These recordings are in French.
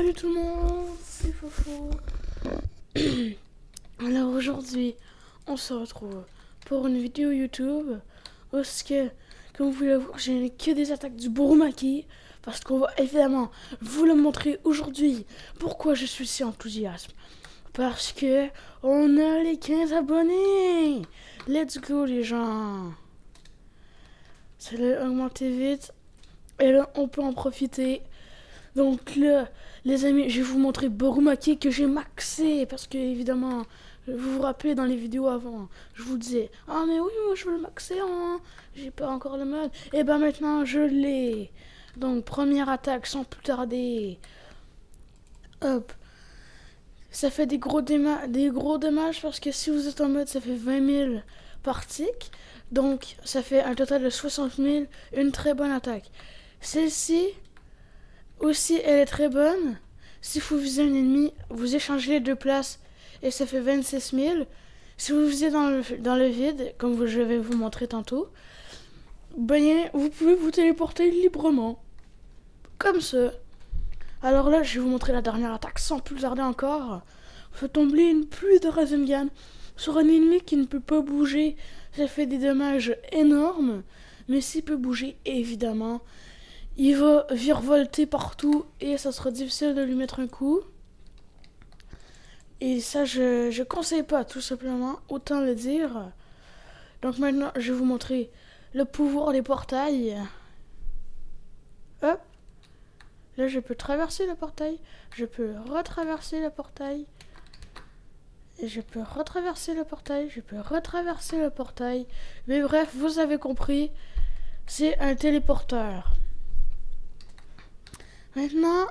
Salut tout le monde, c'est Fofo. Alors aujourd'hui, on se retrouve pour une vidéo YouTube où ce que, comme vous pouvez voir, j'ai que des attaques du Burumaki parce qu'on va évidemment vous le montrer aujourd'hui. Pourquoi je suis si enthousiaste? Parce que on a les 15 abonnés. Let's go les gens. Ça a augmenté vite et là on peut en profiter. Donc là, les amis, je vais vous montrer Burumaki que j'ai maxé. Parce que, évidemment, vous vous rappelez dans les vidéos avant, je vous disais, ah mais oui, moi je veux le maxer, hein. J'ai pas encore le mode. Et ben maintenant, je l'ai. Donc, première attaque, sans plus tarder. Hop. Ça fait des gros dommages parce que si vous êtes en mode, ça fait 20 000 par tick. Donc, ça fait un total de 60 000. Une très bonne attaque. Celle-ci... aussi, elle est très bonne. Si vous visez un ennemi, vous échangez les deux places et ça fait 26 000. Si vous visez dans le vide, comme je vais vous montrer tantôt, ben, vous pouvez vous téléporter librement. Comme ça. Alors là, je vais vous montrer la dernière attaque sans plus tarder encore. Fait tomber une pluie de Rasengan sur un ennemi qui ne peut pas bouger. Ça fait des dommages énormes. Mais s'il peut bouger, évidemment, il va virevolter partout et ça sera difficile de lui mettre un coup. Et ça, je conseille pas, tout simplement, autant le dire. Donc maintenant, je vais vous montrer le pouvoir des portails. Hop. Là, je peux traverser le portail. Je peux retraverser le portail. Et je peux retraverser le portail. Je peux retraverser le portail. Mais bref, vous avez compris. C'est un téléporteur. Maintenant,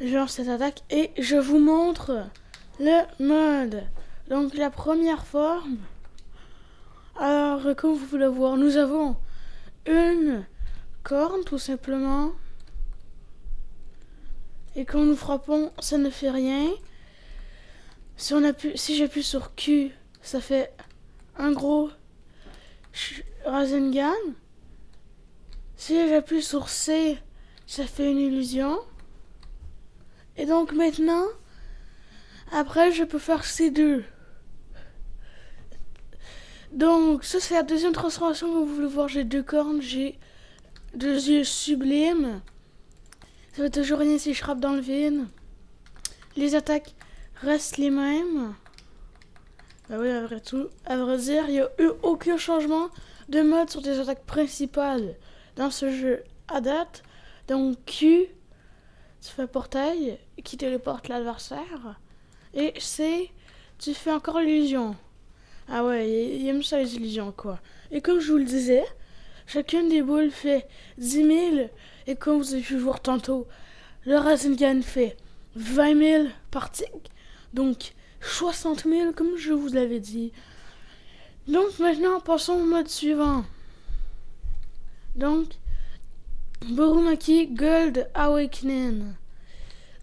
je lance cette attaque et je vous montre le mode. Donc la première forme. Alors comme vous pouvez le voir, nous avons une corne tout simplement. Et quand nous frappons, ça ne fait rien. Si j'appuie sur Q, ça fait un gros Rasengan. Si j'appuie sur C, ça fait une illusion. Et donc maintenant, après je peux faire C2. Donc ça c'est la deuxième transformation. Comme vous pouvez le voir, j'ai deux cornes, j'ai deux yeux sublimes. Ça veut toujours rien si je frappe dans le vide. Les attaques restent les mêmes. Bah oui, à vrai dire, il n'y a eu aucun changement de mode sur des attaques principales dans ce jeu à date. Donc Q, tu fais un portail qui téléporte l'adversaire. Et C, tu fais encore l'illusion. Ah ouais, il aime ça les illusions quoi. Et comme je vous le disais, chacune des boules fait 10 000. Et comme vous avez pu voir tantôt, le Rasengan fait 20 000 par tick. Donc 60 000 comme je vous l'avais dit. Donc maintenant passons au mode suivant. Donc Burumaki Gold Awakening.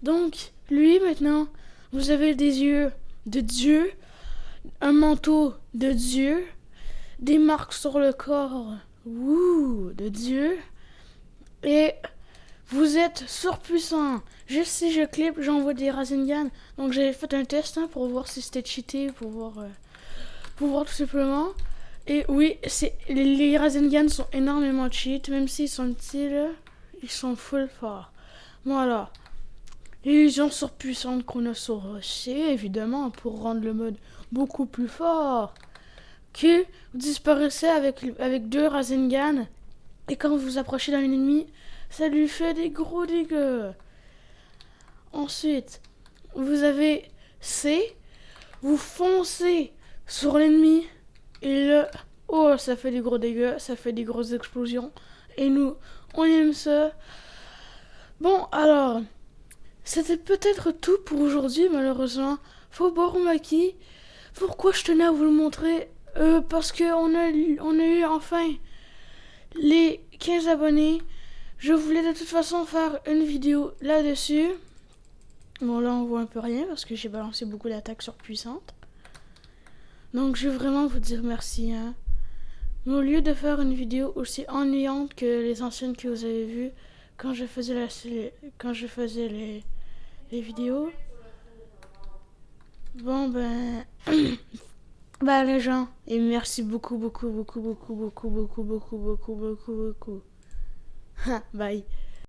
Donc lui maintenant, vous avez des yeux de Dieu, un manteau de Dieu, des marques sur le corps de Dieu, et vous êtes surpuissant. Juste si je clip, j'envoie des Rasengan. Donc j'ai fait un test pour voir si c'était cheaté, pour voir tout simplement. Et oui, les Rasengan sont énormément cheat, même s'ils sont petits là, ils sont full forts. Voilà. L'illusion surpuissante qu'on a sur C, évidemment, pour rendre le mode beaucoup plus fort. Que vous disparaissez avec deux Rasengan. Et quand vous vous approchez d'un ennemi, ça lui fait des gros dégâts. Ensuite, vous avez C. Vous foncez sur l'ennemi. Et là, oh, ça fait des gros dégâts. Ça fait des grosses explosions. Et nous, on aime ça. Bon, alors... c'était peut-être tout pour aujourd'hui, malheureusement. Faut Burumaki. Pourquoi je tenais à vous le montrer? Parce qu'on a eu enfin les 15 abonnés. Je voulais de toute façon faire une vidéo là-dessus. Bon, là, on voit un peu rien parce que j'ai balancé beaucoup d'attaques surpuissantes. Donc, je veux vraiment vous dire merci. Hein. Mais au lieu de faire une vidéo aussi ennuyante que les anciennes que vous avez vues, quand je faisais les vidéos. Bon ben, bah les gens, et merci beaucoup. Bye.